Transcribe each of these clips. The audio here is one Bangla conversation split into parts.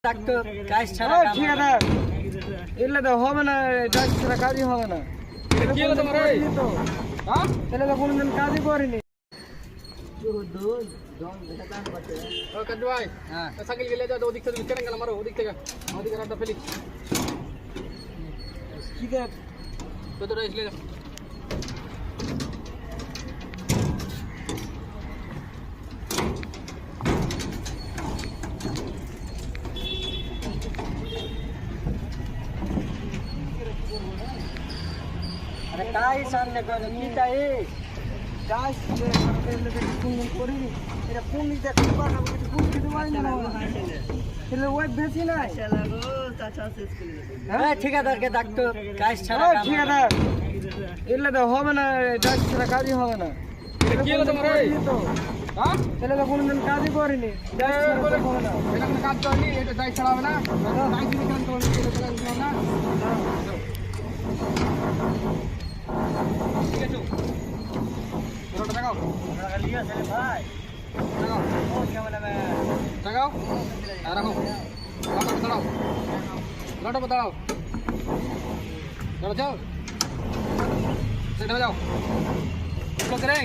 ডাক্তার কাজ ছাড়া কাজ ঠিক আছে এলে তো হবে না, কাজ ছাড়া কাজই হবে না। কি হলো তোমার এই? হ্যাঁ তাহলে তো কোনোদিন কাজই করিনি। ও কাজু ভাই হ্যাঁ সাইকেল গেলে যাও ওদিক থেকে কেন গেল মারো ওদিক থেকে রাড্ডা ফেলি কি দেখ কতটা এসলে আরে কাজ সামনে করে কি চাই কাজ কোনদিন করিনি। এটা কোন দিকটা করবা না, কোন দিকে মারি না। তাহলে ওই বেশি নাই। হ্যাঁ ঠিকাদারকে ডাক্তার কাজ ছাড়া কাজ ঠিক আছে এলে তো হবে না, কাজ ছাড়া কাজই হবে না। কি হলো তোমার এই? হ্যাঁ তাহলে তো কোনোদিন কাজই করিনি, কাজ ছাড়া তো হবে না। এটা কোনো কাজ করনি এটা দায় ছাড়া হবে না দায় দিলে কেন তোমার না ঠিক আছে পুরোটা দেখাও লিয়া ছেলে ভাই দেখাও ও কেমন হবে দেখাও আর রাখো দাঁড়াও দাঁড়াও দাঁড়াও দাঁড়াও যাও সেটা যাও इसको करें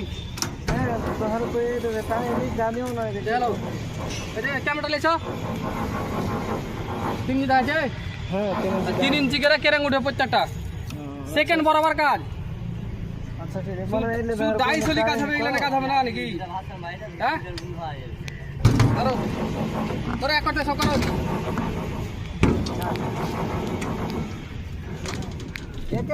হ্যাঁ বাহার করে দেবে, তাই আমি জানিও না। चलो अरे कैमरा ले छो 3 দিদা আছে হ্যাঁ 3 ইঞ্চি করে কেরাং উঠে প্রত্যেকটা সেকেন্ড বরাবর কাজ আচ্ছা ঠিক আছে মানে এলে শুধু 250 কাজ হবে এগুলো কাজ হবে না নাকি হ্যাঁ আরো তোরা এক করতে সব করো এক